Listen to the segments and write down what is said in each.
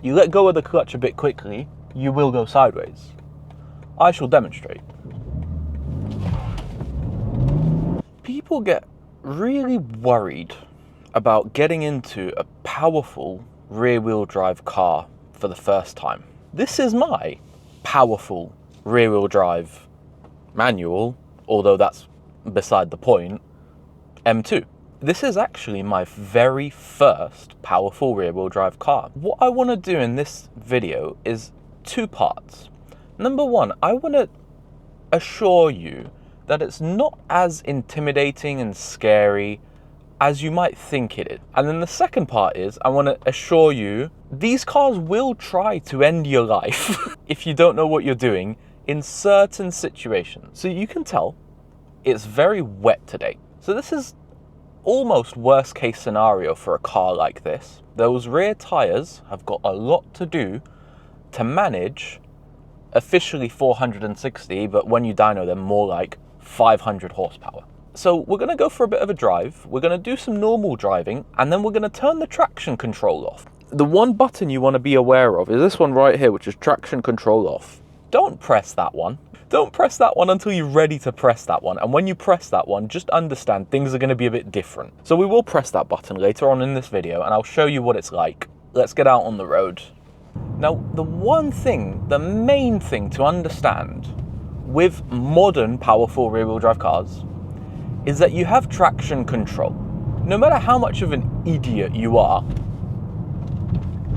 You let go of the clutch a bit quickly, you will go sideways. I shall demonstrate. People get really worried about getting into a powerful rear-wheel drive car for the first time. This is my powerful rear-wheel drive manual, although that's beside the point, M2. This is actually my very first powerful rear-wheel drive car. What I want to do in this video is two parts. Number one, I want to assure you that it's not as intimidating and scary as you might think it is. And then the second part is, I want to assure you, these cars will try to end your life if you don't know what you're doing in certain situations. So you can tell it's very wet today. So this is almost worst case scenario for a car like this. Those rear tires have got a lot to do to manage officially 460, but when you dyno them, more like 500 horsepower. So we're going to go for a bit of a drive, we're going to do some normal driving, and then we're going to turn the traction control off. The one button you want to be aware of is this one right here, which is traction control off. Don't press that one. Don't press that one until you're ready to press that one. And when you press that one, just understand things are going to be a bit different. So we will press that button later on in this video, and I'll show you what it's like. Let's get out on the road. Now, the one thing, the main thing to understand with modern powerful rear-wheel drive cars is that you have traction control. No matter how much of an idiot you are,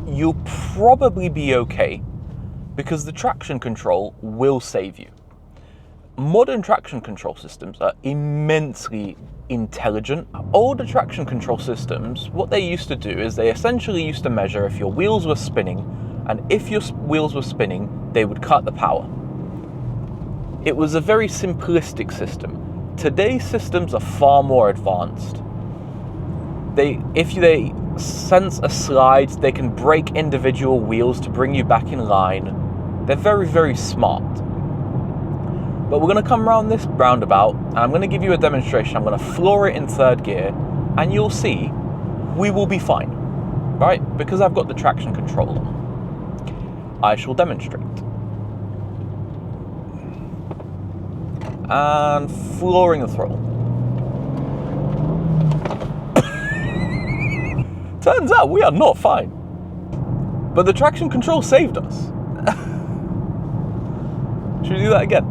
you'll probably be okay because the traction control will save you. Modern traction control systems are immensely intelligent. Older traction control systems, what they used to do is they essentially used to measure if your wheels were spinning, and if your wheels were spinning, they would cut the power. It was a very simplistic system. Today's systems are far more advanced. If they sense a slide, they can break individual wheels to bring you back in line. They're very, very smart. But we're going to come around this roundabout, and I'm going to give you a demonstration. I'm going to floor it in third gear, and you'll see we will be fine, right? Because I've got the traction control on. I shall demonstrate. And flooring the throttle. Turns out we are not fine. But the traction control saved us. Should we do that again?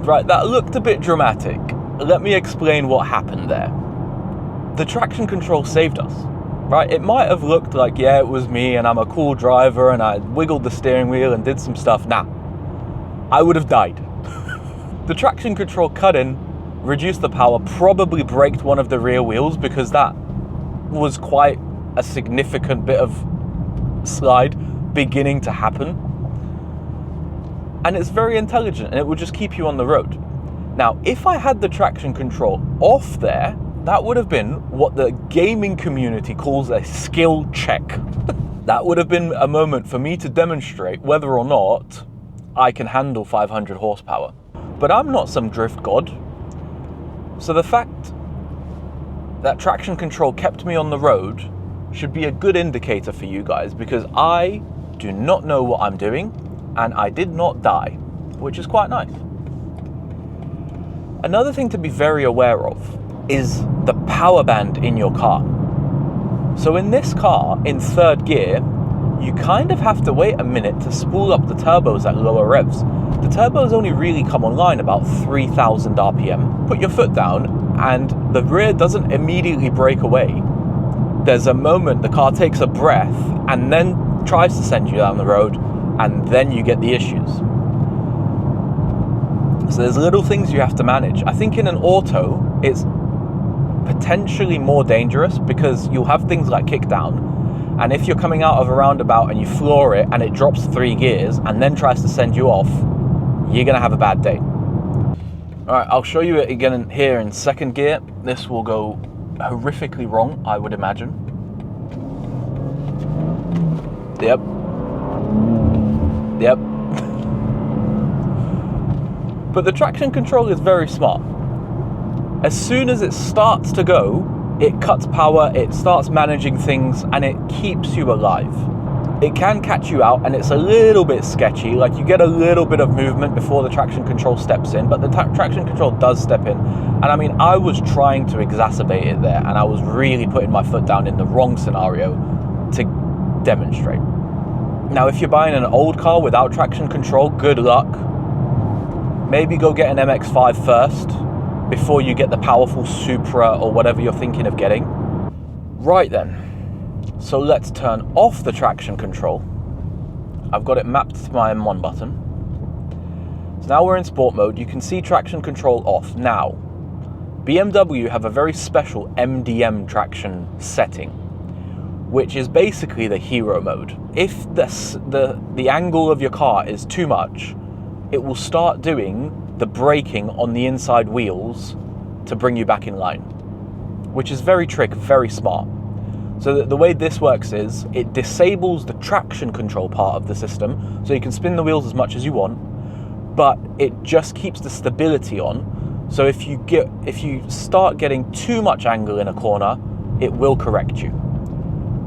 Right, that looked a bit dramatic. Let me explain what happened there. The traction control saved us. Right, it might have looked like, yeah, it was me and I'm a cool driver and I wiggled the steering wheel and did some stuff. Nah, I would have died. The traction control cut in, reduced the power, probably braked one of the rear wheels because that was quite a significant bit of slide beginning to happen. And it's very intelligent and it will just keep you on the road. Now, if I had the traction control off there, that would have been what the gaming community calls a skill check. That would have been a moment for me to demonstrate whether or not I can handle 500 horsepower. But I'm not some drift god. So the fact that traction control kept me on the road should be a good indicator for you guys, because I do not know what I'm doing and I did not die, which is quite nice. Another thing to be very aware of is the power band in your car. So in this car, in third gear, you kind of have to wait a minute to spool up the turbos at lower revs. The turbos only really come online about 3,000 RPM. Put your foot down and the rear doesn't immediately break away. There's a moment the car takes a breath and then tries to send you down the road, and then you get the issues. So there's little things you have to manage. I think in an auto, it's potentially more dangerous because you'll have things like kick down, and if you're coming out of a roundabout and you floor it and it drops 3 gears and then tries to send you off, you're gonna have a bad day. All right, I'll show you it again here in second gear. This will go horrifically wrong, I would imagine. Yep. But the traction control is very smart. As soon as it starts to go, it cuts power, it starts managing things, and it keeps you alive. It can catch you out, and it's a little bit sketchy. Like, you get a little bit of movement before the traction control steps in, but the traction control does step in. And I mean, I was trying to exacerbate it there, and I was really putting my foot down in the wrong scenario to demonstrate. Now, if you're buying an old car without traction control, good luck. Maybe go get an MX-5 first before you get the powerful Supra or whatever you're thinking of getting. Right then. So let's turn off the traction control. I've got it mapped to my M1 button. So now we're in sport mode. You can see traction control off. Now, BMW have a very special MDM traction setting, which is basically the hero mode. If the angle of your car is too much, it will start doing the braking on the inside wheels to bring you back in line, which is very very smart. So the way this works is it disables the traction control part of the system, so you can spin the wheels as much as you want, but it just keeps the stability on. So if you start getting too much angle in a corner, it will correct you,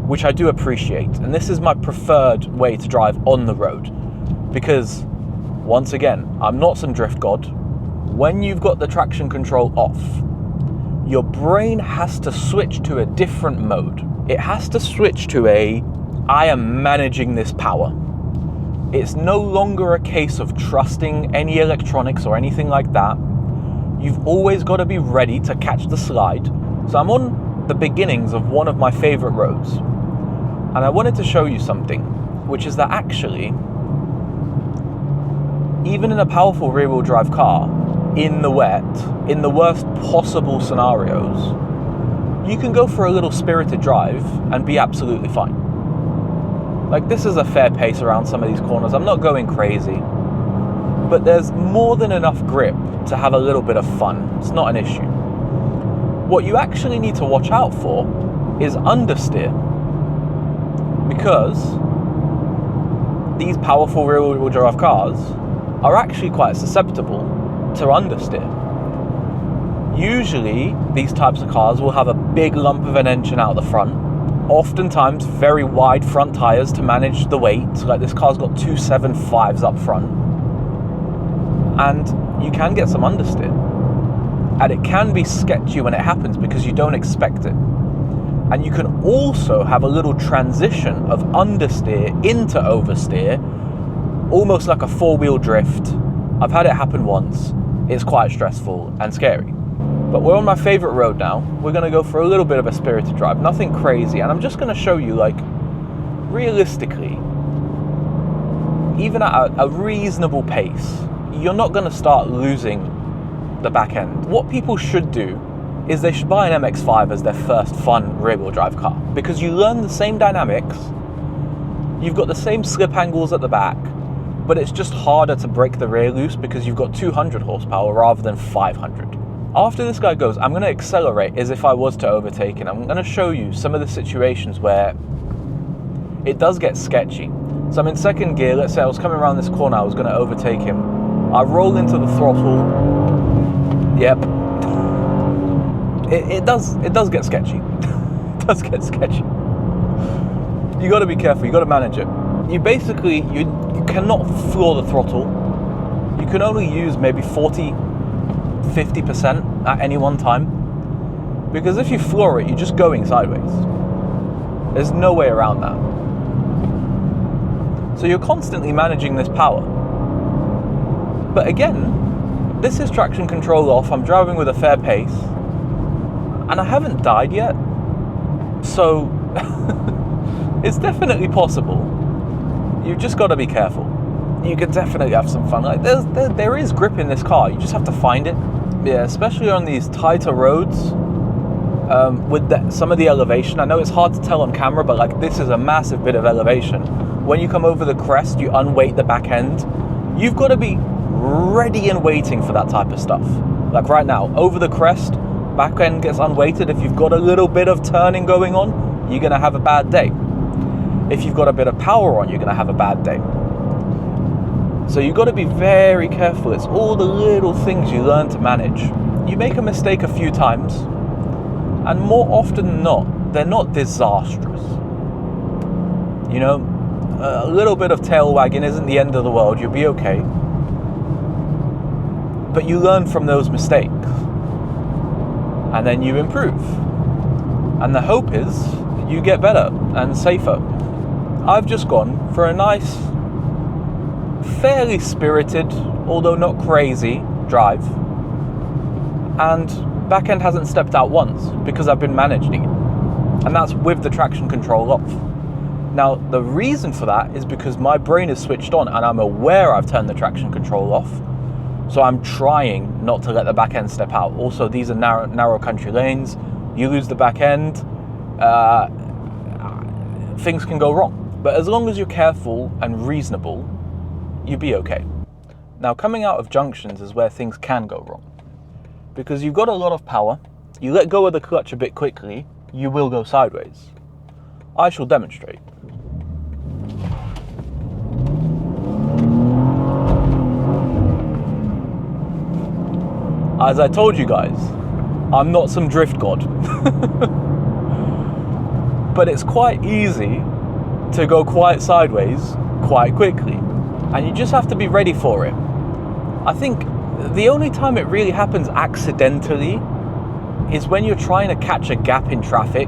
which I do appreciate. And this is my preferred way to drive on the road, because once again, I'm not some drift god. When you've got the traction control off, your brain has to switch to a different mode. It has to switch to I am managing this power. It's no longer a case of trusting any electronics or anything like that. You've always got to be ready to catch the slide. So I'm on the beginnings of one of my favorite roads, and I wanted to show you something, which is that actually, even in a powerful rear-wheel drive car, in the wet, in the worst possible scenarios, you can go for a little spirited drive and be absolutely fine. Like, this is a fair pace around some of these corners. I'm not going crazy, but there's more than enough grip to have a little bit of fun. It's not an issue. What you actually need to watch out for is understeer, because these powerful rear-wheel drive cars are actually quite susceptible to understeer. Usually, these types of cars will have a big lump of an engine out the front, oftentimes very wide front tires to manage the weight. Like, this car's got 275s up front, and you can get some understeer. And it can be sketchy when it happens because you don't expect it. And you can also have a little transition of understeer into oversteer, almost like a four-wheel drift. I've had it happen once. It's quite stressful and scary. But we're on my favorite road now. We're going to go for a little bit of a spirited drive, nothing crazy. And I'm just going to show you, like, realistically, even at a reasonable pace, you're not going to start losing the back end. What people should do is they should buy an MX-5 as their first fun rear-wheel drive car, because you learn the same dynamics, you've got the same slip angles at the back, but it's just harder to break the rear loose because you've got 200 horsepower rather than 500. After this guy goes, I'm going to accelerate as if I was to overtake, and I'm going to show you some of the situations where it does get sketchy. So I'm in second gear. Let's say I was coming around this corner, I was going to overtake him. I roll into the throttle. Yep. It does get sketchy. It does get sketchy. You got to be careful. You got to manage it. You basically, you cannot floor the throttle. You can only use maybe 40-50% at any one time, because if you floor it, you're just going sideways. There's no way around that. So you're constantly managing this power. But again, this is traction control off. I'm driving with a fair pace, and I haven't died yet. So it's definitely possible. You've just got to be careful. You can definitely have some fun. Like, there is grip in this car. You just have to find it. Yeah, especially on these tighter roads, with some of the elevation. I know it's hard to tell on camera, but like, this is a massive bit of elevation. When you come over the crest, you unweight the back end. You've got to be ready and waiting for that type of stuff. Like right now, over the crest, back end gets unweighted. If you've got a little bit of turning going on, you're going to have a bad day. If you've got a bit of power on, you're going to have a bad day. So you've got to be very careful. It's all the little things you learn to manage. You make a mistake a few times, And more often than not, they're not disastrous. You know, a little bit of tail wagging isn't the end of the world. You'll be okay. But you learn from those mistakes. And then you improve. And the hope is you get better and safer. I've just gone for a nice, fairly spirited, although not crazy, drive. And back end hasn't stepped out once because I've been managing it. And that's with the traction control off. Now, the reason for that is because my brain is switched on and I'm aware I've turned the traction control off. So I'm trying not to let the back end step out. Also, these are narrow country lanes. You lose the back end, things can go wrong. But as long as you're careful and reasonable, you'll be okay. Now, coming out of junctions is where things can go wrong. Because you've got a lot of power, you let go of the clutch a bit quickly, you will go sideways. I shall demonstrate. As I told you guys, I'm not some drift god. But it's quite easy to go quite sideways quite quickly. And you just have to be ready for it. I think the only time it really happens accidentally is when you're trying to catch a gap in traffic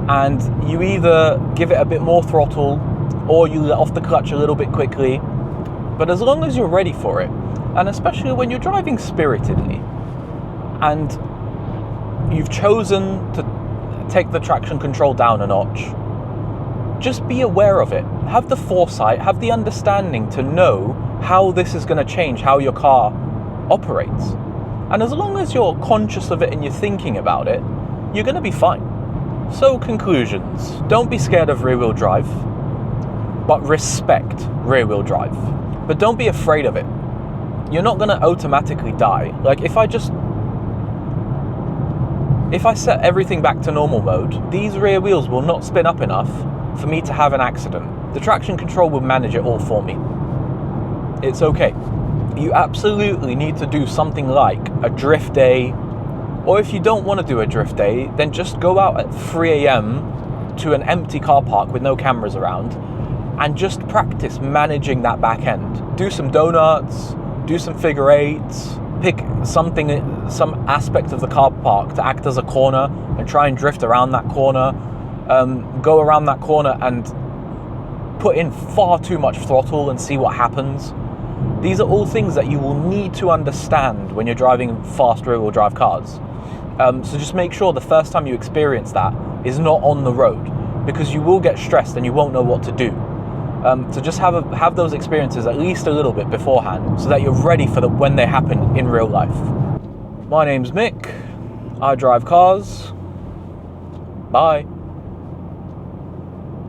and you either give it a bit more throttle or you let off the clutch a little bit quickly. But as long as you're ready for it, and especially when you're driving spiritedly and you've chosen to take the traction control down a notch, just be aware of it. Have the foresight, have the understanding to know how this is going to change how your car operates. And as long as you're conscious of it and you're thinking about it, you're going to be fine. So, conclusions. Don't be scared of rear-wheel drive, but respect rear-wheel drive. But don't be afraid of it. You're not going to automatically die. Like, if I set everything back to normal mode, these rear wheels will not spin up enough for me to have an accident. The traction control will manage it all for me. It's okay. You absolutely need to do something like a drift day, or if you don't want to do a drift day, then just go out at 3 a.m. to an empty car park with no cameras around and just practice managing that back end. Do some donuts, do some figure eights, pick some aspect of the car park to act as a corner and try and drift around that corner. Go around that corner and put in far too much throttle and see what happens. These are all things that you will need to understand when you're driving fast rear-wheel drive cars. So just make sure the first time you experience that is not on the road, because you will get stressed and you won't know what to do. So just have those experiences at least a little bit beforehand so that you're ready for when they happen in real life. My name's Mick. I drive cars. Bye.